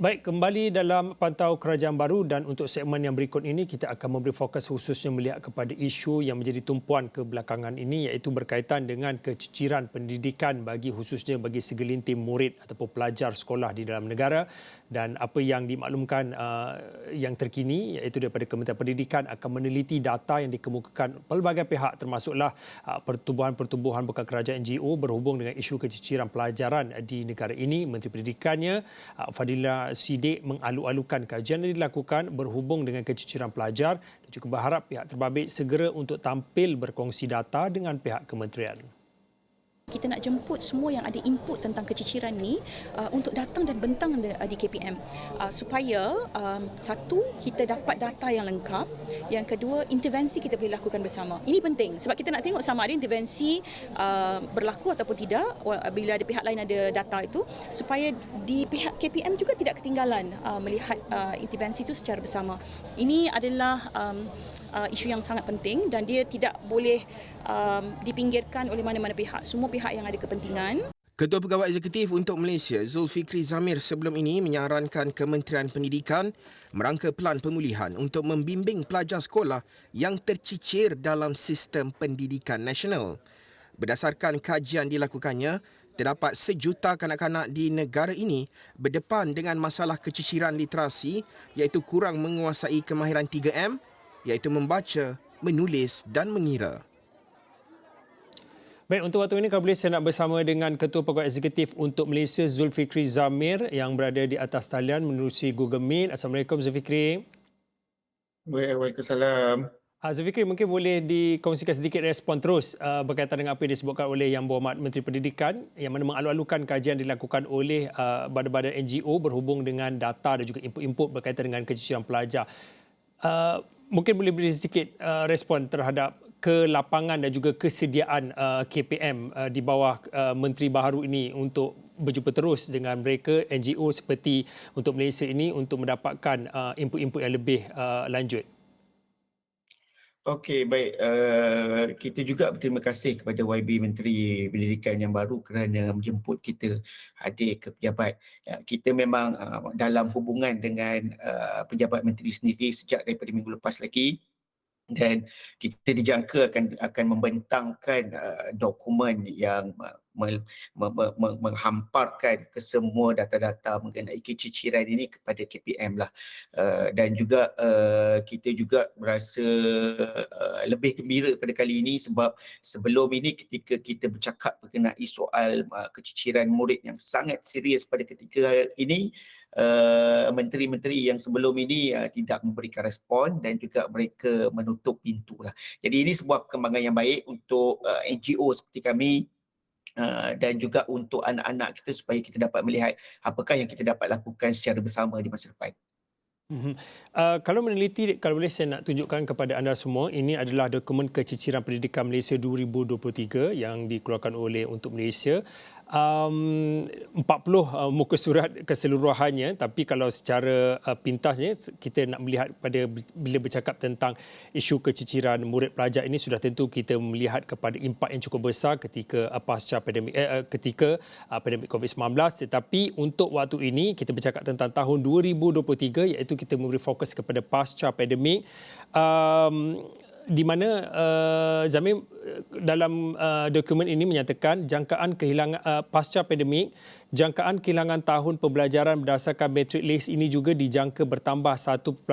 Baik, kembali dalam Pantau Kerajaan Baru dan untuk segmen yang berikut ini kita akan memberi fokus khususnya melihat kepada isu yang menjadi tumpuan kebelakangan ini iaitu berkaitan dengan keciciran pendidikan khususnya bagi segelintir murid ataupun pelajar sekolah di dalam negara, dan apa yang dimaklumkan yang terkini iaitu daripada Kementerian Pendidikan akan meneliti data yang dikemukakan pelbagai pihak termasuklah pertubuhan-pertubuhan bukan kerajaan NGO berhubung dengan isu keciciran pelajaran di negara ini. Menteri Pendidikannya Fadila Sidik mengalu-alukan kajian yang dilakukan berhubung dengan keciciran pelajar dan juga berharap pihak terbabit segera untuk tampil berkongsi data dengan pihak kementerian. Kita nak jemput semua yang ada input tentang keciciran ni untuk datang dan bentang di KPM supaya satu, kita dapat data yang lengkap, yang kedua, intervensi kita boleh lakukan bersama. Ini penting sebab kita nak tengok sama ada intervensi berlaku ataupun tidak bila ada pihak lain ada data itu, supaya di pihak KPM juga tidak ketinggalan melihat intervensi itu secara bersama. Ini adalah isu yang sangat penting dan dia tidak boleh dipinggirkan oleh mana-mana pihak. Semua pihak yang ada kepentingan. Ketua Pegawai Eksekutif untuk Malaysia, Zulfikri Zamir, sebelum ini menyarankan Kementerian Pendidikan merangka pelan pemulihan untuk membimbing pelajar sekolah yang tercicir dalam sistem pendidikan nasional. Berdasarkan kajian dilakukannya, terdapat sejuta kanak-kanak di negara ini berdepan dengan masalah keciciran literasi iaitu kurang menguasai kemahiran 3M iaitu membaca, menulis dan mengira. Baik, untuk waktu ini kalau boleh saya nak bersama dengan Ketua Pegawai Eksekutif untuk Malaysia Zulfikri Zamir yang berada di atas talian menerusi Google Meet. Assalamualaikum Zulfikri. Waalaikumsalam. Zulfikri, mungkin boleh dikongsikan sedikit respon terus berkaitan dengan apa yang disebutkan oleh Yang Berhormat Menteri Pendidikan yang mana mengalu-alukan kajian dilakukan oleh badan-badan NGO berhubung dengan data dan juga input-input berkaitan dengan keciciran pelajar. Mungkin boleh beri sedikit respon terhadap kelapangan dan juga kesediaan KPM di bawah Menteri Baharu ini untuk berjumpa terus dengan mereka NGO seperti untuk Malaysia ini untuk mendapatkan input-input yang lebih lanjut. Okey, baik. Kita juga berterima kasih kepada YB Menteri Pendidikan yang baru kerana menjemput kita hadir ke pejabat. Kita memang dalam hubungan dengan pejabat menteri sendiri sejak daripada minggu lepas lagi. Dan kita dijangka akan membentangkan dokumen yang menghamparkan ke semua data-data mengenai keciciran ini kepada KPM lah. Dan juga kita juga berasa lebih gembira pada kali ini sebab sebelum ini ketika kita bercakap mengenai soal keciciran murid yang sangat serius pada ketika ini, menteri-menteri yang sebelum ini tidak memberikan respon dan juga mereka menutup pintu lah. Jadi ini sebuah perkembangan yang baik untuk NGO seperti kami dan juga untuk anak-anak kita supaya kita dapat melihat apakah yang kita dapat lakukan secara bersama di masa depan. Kalau meneliti, kalau boleh saya nak tunjukkan kepada anda semua, ini adalah dokumen keciciran pendidikan Malaysia 2023 yang dikeluarkan oleh Untuk Malaysia. 40 muka surat keseluruhannya, tapi kalau secara pintasnya kita nak melihat pada bila bercakap tentang isu keciciran murid pelajar ini, sudah tentu kita melihat kepada impak yang cukup besar ketika pasca pandemik pandemik COVID-19, tetapi untuk waktu ini kita bercakap tentang tahun 2023 iaitu kita memberi fokus kepada pasca pandemik, di mana Zamir dalam dokumen ini menyatakan jangkaan kehilangan pasca pandemik, jangkaan kehilangan tahun pembelajaran berdasarkan metric list ini juga dijangka bertambah 1.24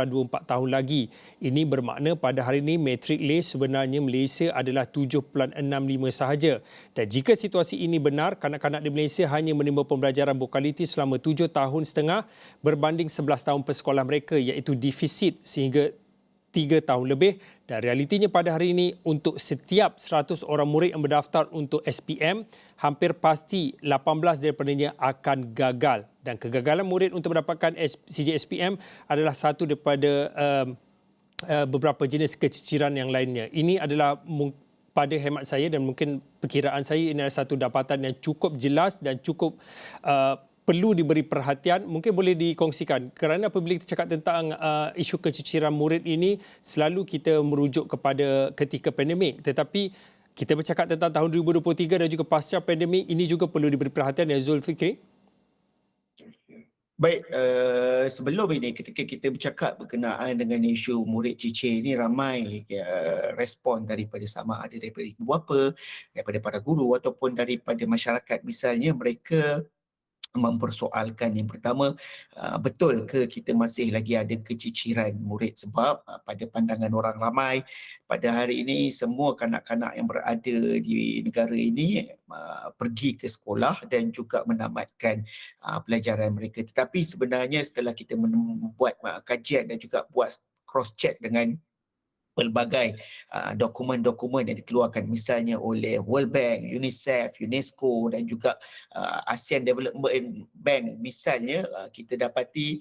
tahun lagi. Ini bermakna pada hari ini metric list sebenarnya Malaysia adalah 7.65 sahaja. Dan jika situasi ini benar, kanak-kanak di Malaysia hanya menerima pembelajaran berkualiti selama 7 tahun setengah berbanding 11 tahun persekolah mereka, iaitu defisit sehingga 3 tahun lebih. Dan realitinya pada hari ini untuk setiap 100 orang murid yang berdaftar untuk SPM, hampir pasti 18 daripadanya akan gagal. Dan kegagalan murid untuk mendapatkan CJSPM adalah satu daripada beberapa jenis keciciran yang lainnya. Ini adalah pada hemat saya dan mungkin perkiraan saya, ini adalah satu dapatan yang cukup jelas dan cukup perlu diberi perhatian. Mungkin boleh dikongsikan kerana apabila kita cakap tentang isu keciciran murid ini selalu kita merujuk kepada ketika pandemik, tetapi kita bercakap tentang tahun 2023 dan juga pasca pandemik, ini juga perlu diberi perhatian ya Zulfikri. Baik, sebelum ini ketika kita bercakap berkenaan dengan isu murid cicir ni ramai respon daripada sama ada daripada ibu bapa, daripada para guru ataupun daripada masyarakat. Misalnya mereka mempersoalkan yang pertama, betul ke kita masih lagi ada keciciran murid sebab pada pandangan orang ramai pada hari ini semua kanak-kanak yang berada di negara ini pergi ke sekolah dan juga menamatkan pelajaran mereka. Tetapi sebenarnya setelah kita membuat kajian dan juga buat cross check dengan pelbagai dokumen-dokumen yang dikeluarkan misalnya oleh World Bank, UNICEF, UNESCO dan juga ASEAN Development Bank misalnya, kita dapati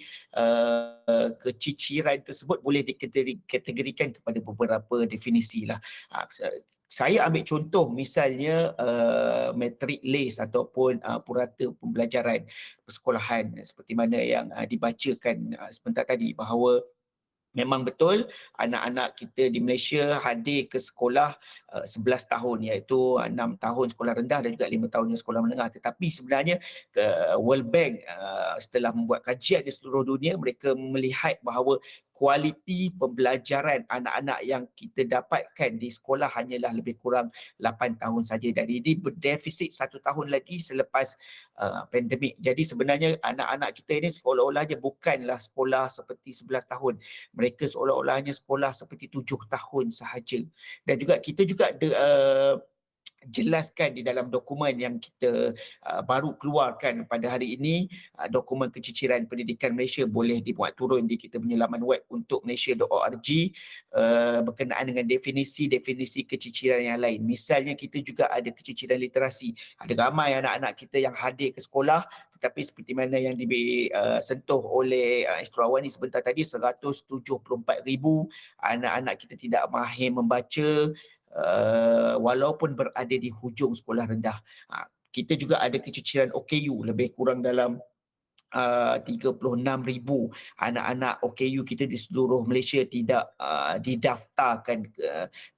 keciciran tersebut boleh dikategorikan kepada beberapa definisi lah. Saya ambil contoh misalnya metric list ataupun purata pembelajaran persekolahan seperti mana yang dibacakan sebentar tadi, bahawa memang betul anak-anak kita di Malaysia hadir ke sekolah 11 tahun, iaitu 6 tahun sekolah rendah dan juga 5 tahun sekolah menengah. Tetapi sebenarnya World Bank setelah membuat kajian di seluruh dunia, mereka melihat bahawa kualiti pembelajaran anak-anak yang kita dapatkan di sekolah hanyalah lebih kurang 8 tahun saja, dan ini berdefisit 1 tahun lagi selepas pandemik. Jadi sebenarnya anak-anak kita ini seolah-olahnya bukanlah sekolah seperti 11 tahun. Mereka seolah-olahnya sekolah seperti 7 tahun sahaja. Dan juga kita juga jelaskan di dalam dokumen yang kita baru keluarkan pada hari ini, dokumen keciciran pendidikan Malaysia, boleh dimuat turun di kita punya laman web untuk malaysia.org, berkenaan dengan definisi-definisi keciciran yang lain. Misalnya kita juga ada keciciran literasi. Ada ramai anak-anak kita yang hadir ke sekolah tetapi seperti mana yang disentuh oleh Inspektor Awani sebentar tadi, 174,000 anak-anak kita tidak mahir membaca walaupun berada di hujung sekolah rendah. Kita juga ada keciciran OKU lebih kurang dalam 36,000 anak-anak OKU kita di seluruh Malaysia tidak didaftarkan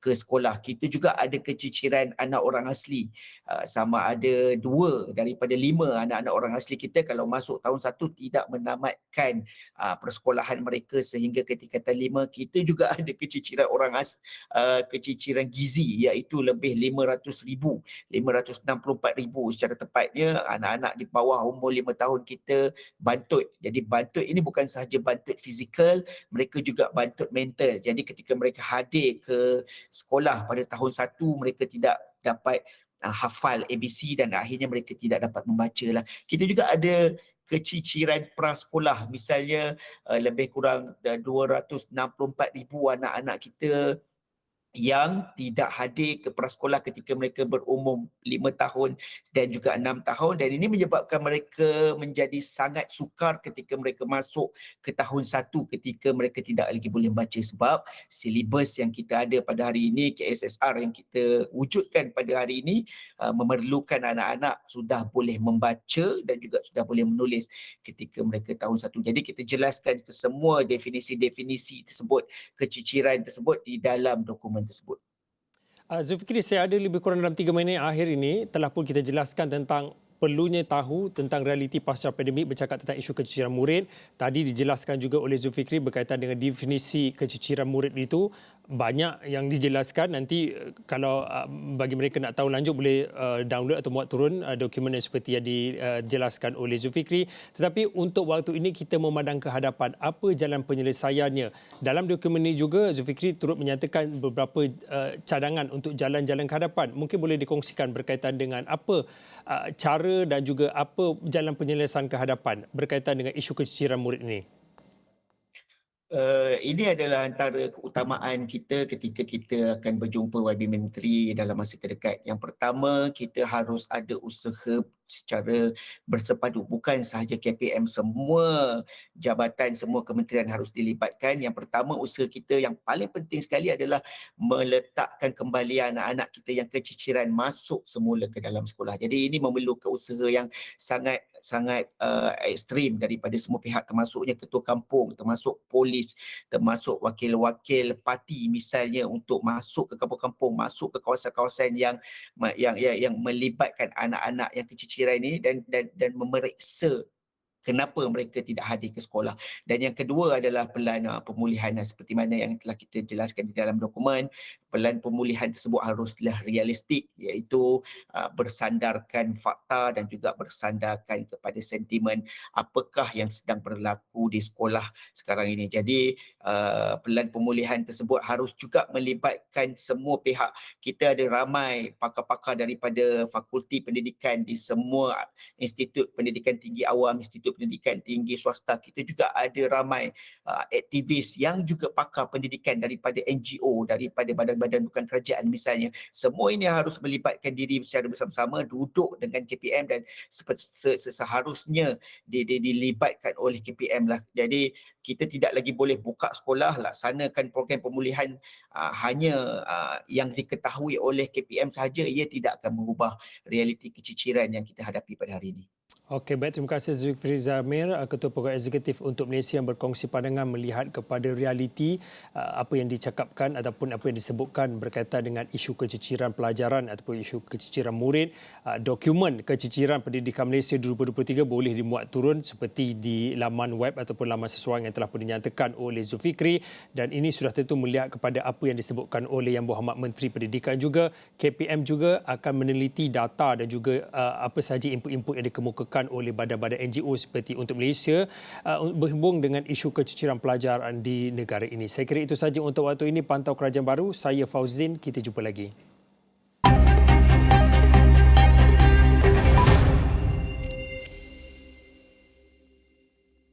ke sekolah. Kita juga ada keciciran anak orang asli. Sama ada 2 daripada 5 anak-anak orang asli kita kalau masuk tahun 1 tidak menamatkan persekolahan mereka sehingga ke tingkatan 5. Kita juga ada keciciran keciciran gizi, iaitu lebih 500,000, 564,000 secara tepatnya, anak-anak di bawah umur 5 tahun kita bantut. Jadi bantut ini bukan sahaja bantut fizikal, mereka juga bantut mental. Jadi ketika mereka hadir ke sekolah pada tahun 1, mereka tidak dapat hafal ABC dan akhirnya mereka tidak dapat membaca lah. Kita juga ada keciciran prasekolah, misalnya lebih kurang 264,000 anak-anak kita yang tidak hadir ke prasekolah ketika mereka berumur 5 tahun dan juga 6 tahun, dan ini menyebabkan mereka menjadi sangat sukar ketika mereka masuk ke tahun 1 ketika mereka tidak lagi boleh baca sebab silibus yang kita ada pada hari ini, KSSR yang kita wujudkan pada hari ini memerlukan anak-anak sudah boleh membaca dan juga sudah boleh menulis ketika mereka tahun 1. Jadi kita jelaskan ke semua definisi-definisi tersebut, keciciran tersebut di dalam dokumen tersebut. Zulfikri, saya ada lebih kurang dalam 3 minit akhir ini telah pun kita jelaskan tentang perlunya tahu tentang realiti pasca pandemik, bercakap tentang isu keciciran murid. Tadi dijelaskan juga oleh Zulfikri berkaitan dengan definisi keciciran murid itu. Banyak yang dijelaskan. Nanti kalau bagi mereka nak tahu lanjut boleh download atau muat turun dokumen yang seperti yang dijelaskan oleh Zulfikri. Tetapi untuk waktu ini kita memandang ke hadapan, apa jalan penyelesaiannya. Dalam dokumen ini juga Zulfikri turut menyatakan beberapa cadangan untuk jalan-jalan ke hadapan. Mungkin boleh dikongsikan berkaitan dengan apa cara dan juga apa jalan penyelesaian ke hadapan berkaitan dengan isu keciciran murid ini. Ini adalah antara keutamaan kita ketika kita akan berjumpa YB Menteri dalam masa terdekat. Yang pertama, kita harus ada usaha secara bersepadu. Bukan sahaja KPM, semua jabatan, semua kementerian harus dilibatkan. Yang pertama, usaha kita yang paling penting sekali adalah meletakkan kembali anak-anak kita yang keciciran masuk semula ke dalam sekolah. Jadi ini memerlukan usaha yang sangat ekstrim daripada semua pihak, termasuknya ketua kampung, termasuk polis, termasuk wakil-wakil parti misalnya, untuk masuk ke kampung-kampung, masuk ke kawasan-kawasan yang melibatkan anak-anak yang keciciran ini dan memeriksa kenapa mereka tidak hadir ke sekolah. Dan yang kedua adalah pelan pemulihan seperti mana yang telah kita jelaskan di dalam dokumen. Pelan pemulihan tersebut haruslah realistik, iaitu bersandarkan fakta dan juga bersandarkan kepada sentimen apakah yang sedang berlaku di sekolah sekarang ini. Jadi pelan pemulihan tersebut harus juga melibatkan semua pihak. Kita ada ramai pakar-pakar daripada fakulti pendidikan di semua institut pendidikan tinggi awam, institut pendidikan tinggi swasta. Kita juga ada ramai aktivis yang juga pakar pendidikan daripada NGO, daripada badan-badan bukan kerajaan misalnya. Semua ini harus melibatkan diri secara bersama-sama, duduk dengan KPM dan seharusnya dilibatkan oleh KPM lah. Jadi kita tidak lagi boleh buka sekolah, laksanakan program pemulihan hanya yang diketahui oleh KPM sahaja, ia tidak akan mengubah realiti keciciran yang kita hadapi pada hari ini. Okey, baik. Terima kasih Zulkifli Zamir, Ketua Program Eksekutif untuk Malaysia yang berkongsi pandangan melihat kepada realiti apa yang dicakapkan ataupun apa yang disebutkan berkaitan dengan isu keciciran pelajaran ataupun isu keciciran murid. Dokumen keciciran pendidikan Malaysia 2023 boleh dimuat turun seperti di laman web ataupun laman seseorang yang telah pun dinyatakan oleh Zulkifli, dan ini sudah tentu melihat kepada apa yang disebutkan oleh Yang Berhormat Menteri Pendidikan juga. KPM juga akan meneliti data dan juga apa sahaja input-input yang dikemukakan oleh badan-badan NGO seperti Untuk Malaysia berhubung dengan isu keciciran pelajaran di negara ini. Saya kira itu sahaja untuk waktu ini. Pantau Kerajaan Baru, saya Fauzin, kita jumpa lagi.